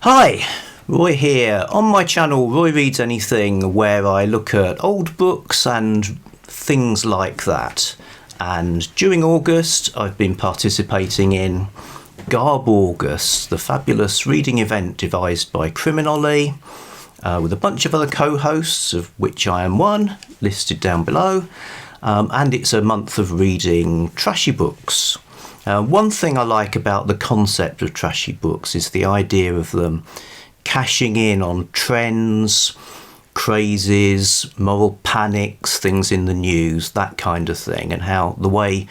Hi, Roy here. On my channel, Roy Reads Anything, where I look at old books and things like that. And during August, I've been participating in GarbAugust, the fabulous reading event devised by CriminOlly, with a bunch of other co-hosts, of which I am one, listed down below. And it's a month of reading trashy books. One thing I like about the concept of trashy books is the idea of them cashing in on trends, crazes, moral panics, things in the news, that kind of thing, and how the way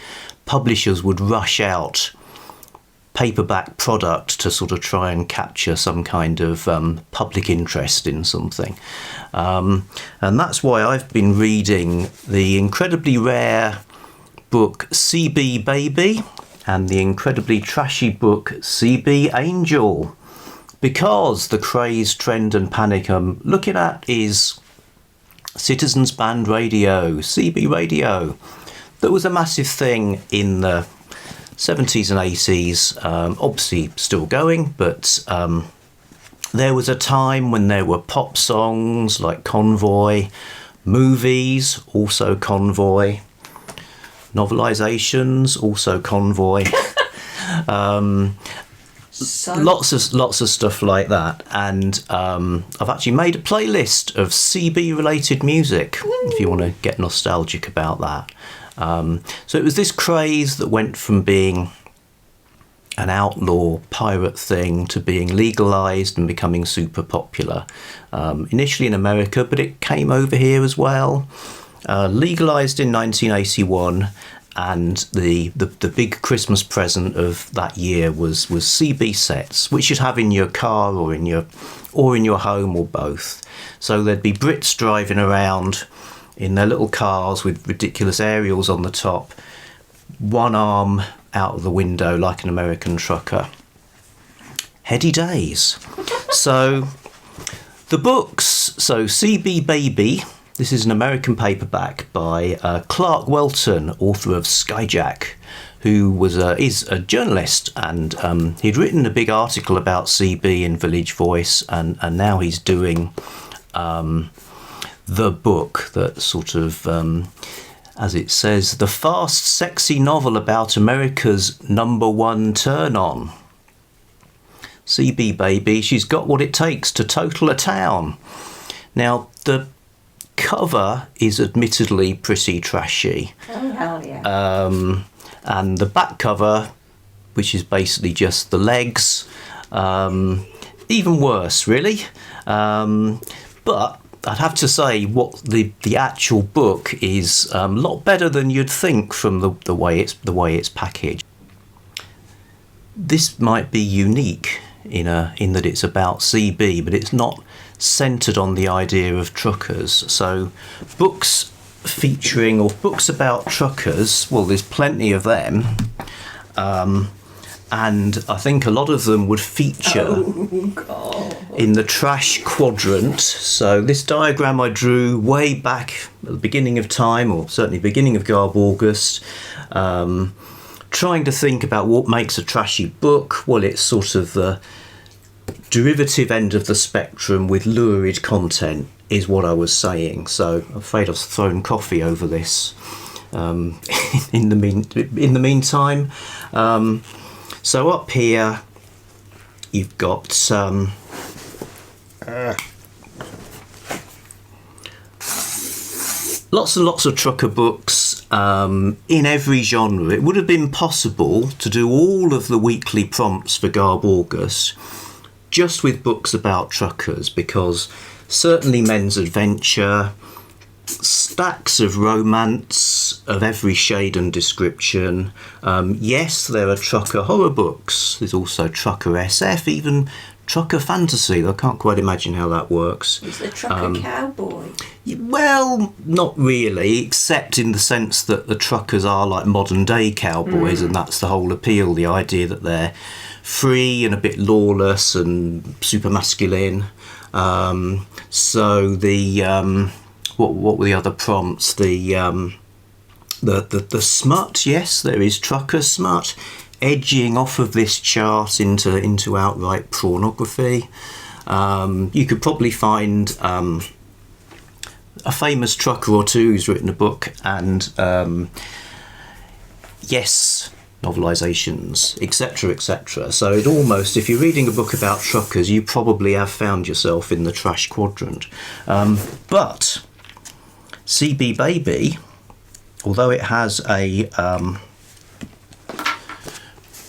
publishers would rush out paperback product to sort of try and capture some kind of public interest in something. And that's why I've been reading the incredibly rare book CB Baby and the incredibly trashy book CB Angel, because the craze, trend and panic I'm looking at is Citizens Band Radio, CB Radio. That was a massive thing in the 70s and 80s, obviously still going, but there was a time when there were pop songs like Convoy, movies, also Convoy, Novelisations, also Convoy. Lots of stuff like that, and I've actually made a playlist of CB related music if you want to get nostalgic about that. So it was this craze that went from being an outlaw pirate thing to being legalised and becoming super popular, initially in America, but it came over here as well. Legalised in 1981, and the big Christmas present of that year was CB sets, which you'd have in your car or in your home or both. So there'd be Brits driving around in their little cars with ridiculous aerials on the top, one arm out of the window like an American trucker. Heady days. So the books, so CB Baby. This is an American paperback by Clark Whelton, author of Skyjack, who is a journalist, and he'd written a big article about CB in Village Voice, and now he's doing the book that sort of, as it says, the fast, sexy novel about America's #1 turn-on. CB Baby, she's got what it takes to total a town. Now, the cover is admittedly pretty trashy. Oh, hell yeah. And the back cover, which is basically just the legs, even worse, really. But I'd have to say what the actual book is a lot better than you'd think from the way it's packaged. This might be unique in that it's about CB, but it's not centred on the idea of truckers. So books featuring or books about truckers, well, there's plenty of them, and I think a lot of them would feature in the trash quadrant. So this diagram I drew way back at the beginning of time, or certainly beginning of GarbAugust, trying to think about what makes a trashy book. Well, it's sort of the derivative end of the spectrum with lurid content is what I was saying. So I'm afraid I've thrown coffee over this in the meantime. So up here you've got lots and lots of trucker books in every genre. It would have been possible to do all of the weekly prompts for GarbAugust just with books about truckers, because certainly men's adventure, stacks of romance of every shade and description. Yes, there are trucker horror books. There's also trucker SF, even trucker fantasy. I can't quite imagine how that works. Is the trucker cowboy? Well, not really, except in the sense that the truckers are like modern day cowboys, and that's the whole appeal, the idea that they're free and a bit lawless and super masculine. So the what were the other prompts? The smut, yes, there is trucker smut. edging off of this chart into outright pornography. You could probably find a famous trucker or two who's written a book, and yes, novelisations, etc., etc. So it almost, if you're reading a book about truckers, you probably have found yourself in the trash quadrant. But CB Baby, although it has a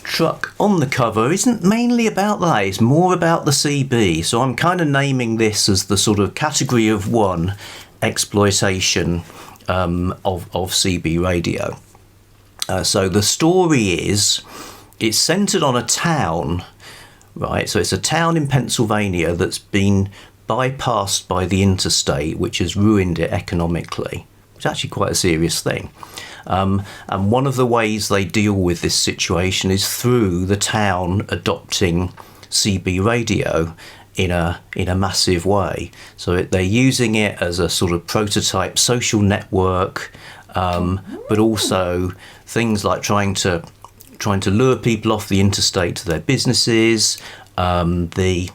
truck on the cover, isn't mainly about that. It's more about the CB. So I'm kind of naming this as the sort of category of one exploitation of CB radio. So the story is, it's centred on a town, right? So it's a town in Pennsylvania that's been bypassed by the interstate, which has ruined it economically. It's actually quite a serious thing. And one of the ways they deal with this situation is through the town adopting CB radio in a massive way. So they're using it as a sort of prototype social network, but also things like trying to lure people off the interstate to their businesses. The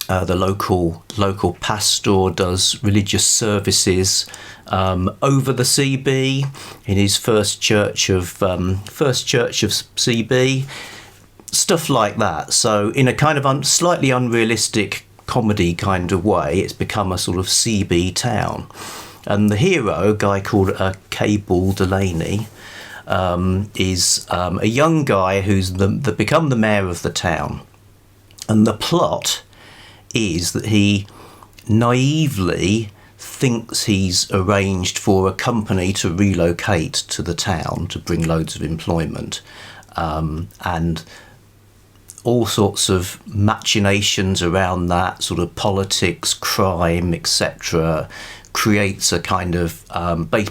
local pastor does religious services over the CB in his first church of CB, stuff like that. So in a kind of slightly unrealistic comedy kind of way, it's become a sort of CB town. And the hero, a guy called Cable Delaney, is a young guy who's become the mayor of the town. And the plot is that he naively thinks he's arranged for a company to relocate to the town to bring loads of employment, and all sorts of machinations around that, sort of politics, crime, etc., creates a kind of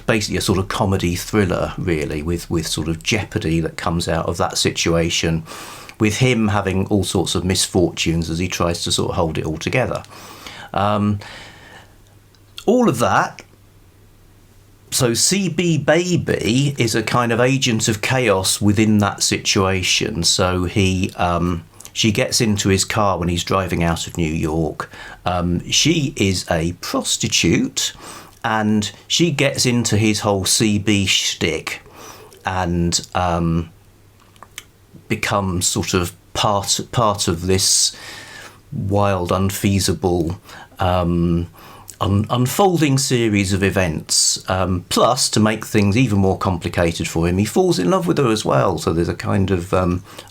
basically a sort of comedy thriller, really, with sort of jeopardy that comes out of that situation, with him having all sorts of misfortunes as he tries to sort of hold it all together. All of that. So CB Baby is a kind of agent of chaos within that situation. So she gets into his car when he's driving out of New York. She is a prostitute, and she gets into his whole CB shtick and becomes sort of part of this wild, unfeasible, unfolding series of events. Plus, to make things even more complicated for him, he falls in love with her as well. So there's a kind of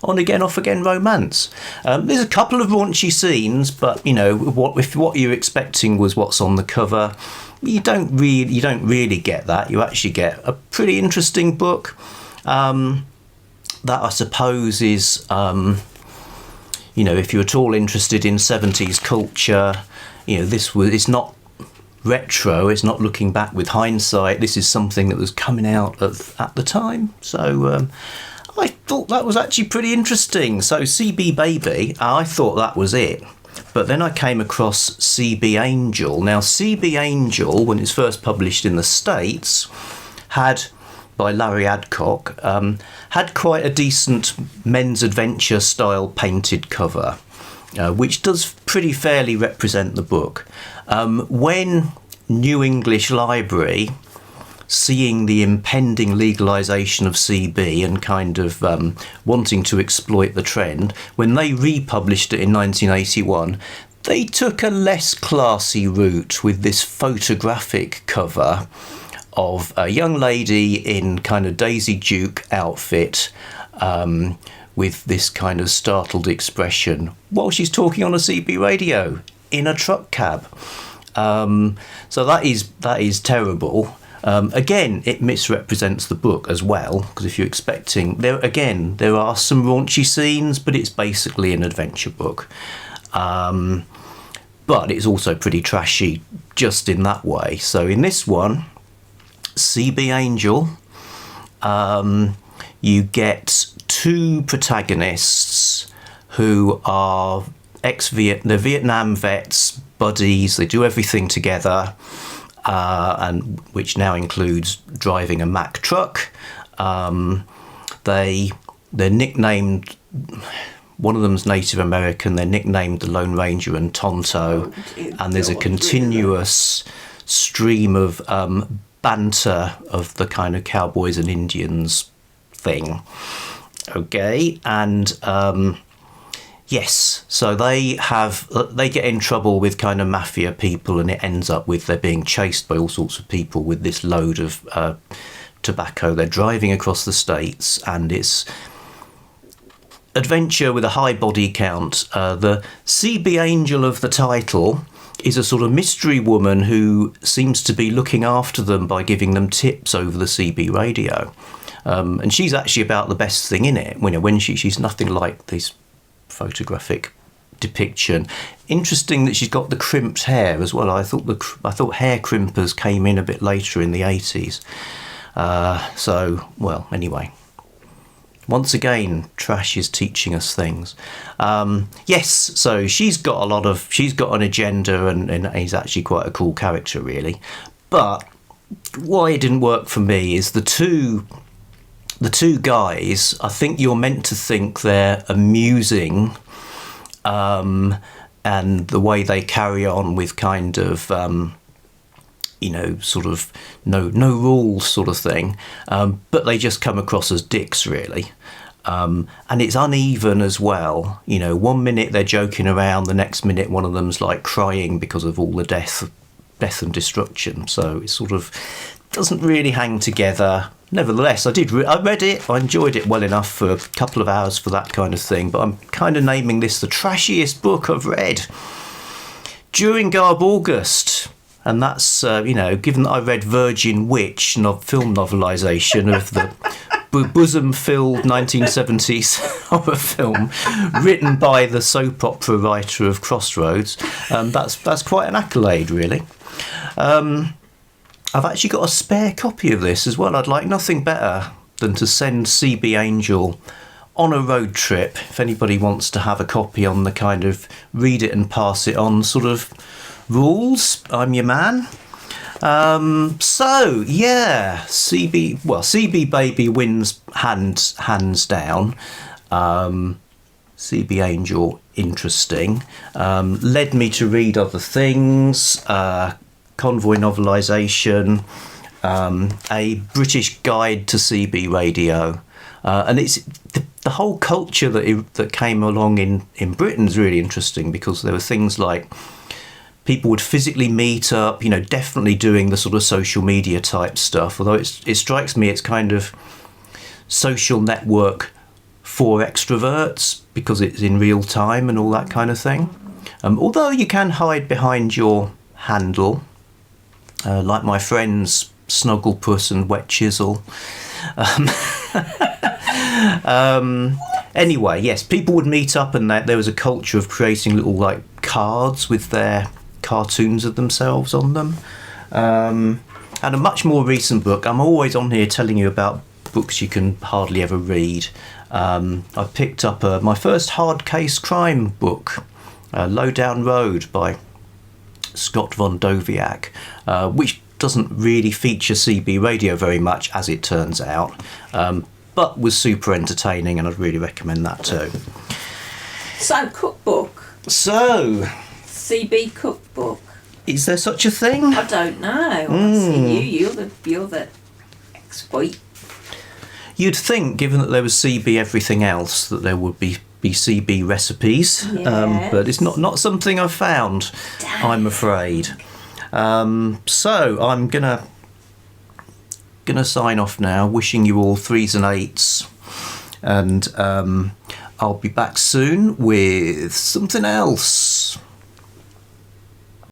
on-again, off-again romance. There's a couple of raunchy scenes, but you know, if what you're expecting was what's on the cover, you don't really get that. You actually get a pretty interesting book. That I suppose is, you know, if you're at all interested in 70s culture, you know, it's not retro, it's not looking back with hindsight. This is something that was coming out at the time. So I thought that was actually pretty interesting. So CB Baby, I thought that was it. But then I came across CB Angel. Now, CB Angel, when it's first published in the States, by Larry Adcock, had quite a decent men's adventure style painted cover, which does pretty fairly represent the book. When New English Library, seeing the impending legalisation of CB and kind of wanting to exploit the trend, when they republished it in 1981, they took a less classy route with this photographic cover of a young lady in kind of Daisy Duke outfit, with this kind of startled expression while she's talking on a CB radio in a truck cab. So that is terrible. Again, it misrepresents the book as well, because if you're expecting, there are some raunchy scenes, but it's basically an adventure book. But it's also pretty trashy just in that way. So in this one, CB Angel, you get two protagonists who are they're Vietnam vets, buddies, they do everything together, and which now includes driving a Mack truck. They they're nicknamed. One of them's Native American. They're nicknamed the Lone Ranger and Tonto, and there's a continuous stream of banter of the kind of cowboys and Indians thing. Okay, and yes, so they get in trouble with kind of mafia people, and it ends up with they're being chased by all sorts of people with this load of tobacco. They're driving across the states, and it's adventure with a high body count. The CB angel of the title is a sort of mystery woman who seems to be looking after them by giving them tips over the CB radio. And she's actually about the best thing in it. When she's nothing like this photographic depiction. Interesting that she's got the crimped hair as well. I thought hair crimpers came in a bit later in the 80s. Anyway. Once again, trash is teaching us things. Yes, so she's got an agenda, and he's actually quite a cool character, really. But why it didn't work for me is the two guys. I think you're meant to think they're amusing, and the way they carry on with kind of sort of no rules sort of thing, but they just come across as dicks, really. And it's uneven as well. 1 minute they're joking around, the next minute one of them's like crying because of all the death and destruction. So it sort of doesn't really hang together. Nevertheless, I read it. I enjoyed it well enough for a couple of hours for that kind of thing. But I'm kind of naming this the trashiest book I've read during GarbAugust. And that's, given that I read Virgin Witch, film novelisation of the bosom-filled 1970s horror film written by the soap opera writer of Crossroads, that's quite an accolade, really. I've actually got a spare copy of this as well. I'd like nothing better than to send CB Angel on a road trip, if anybody wants to have a copy on the kind of read it and pass it on sort of rules. I'm your man. So yeah, CB Baby wins hands down. CB Angel, interesting. Led me to read other things. Convoy novelisation, a British guide to CB radio, and it's the whole culture that came along in Britain's really interesting, because there were things like people would physically meet up, definitely doing the sort of social media type stuff, although it strikes me it's kind of social network for extroverts because it's in real time and all that kind of thing. Although you can hide behind your handle, like my friends Snugglepuss and Wet Chisel. Anyway, yes, people would meet up, and there was a culture of creating little like cards with their cartoons of themselves on them. And a much more recent book, I'm always on here telling you about books you can hardly ever read. I picked up my first hard case crime book, Lowdown Road by Scott von Doviak, which doesn't really feature CB radio very much, as it turns out, but was super entertaining, and I'd really recommend that too. So, cookbook. So, CB cookbook. Is there such a thing? I don't know. I see you're the expert. You'd think, given that there was CB everything else, that there would be CB recipes, Yes. but it's not something I've found. Damn. I'm afraid. So I'm gonna sign off now, wishing you all 3s and 8s, and I'll be back soon with something else.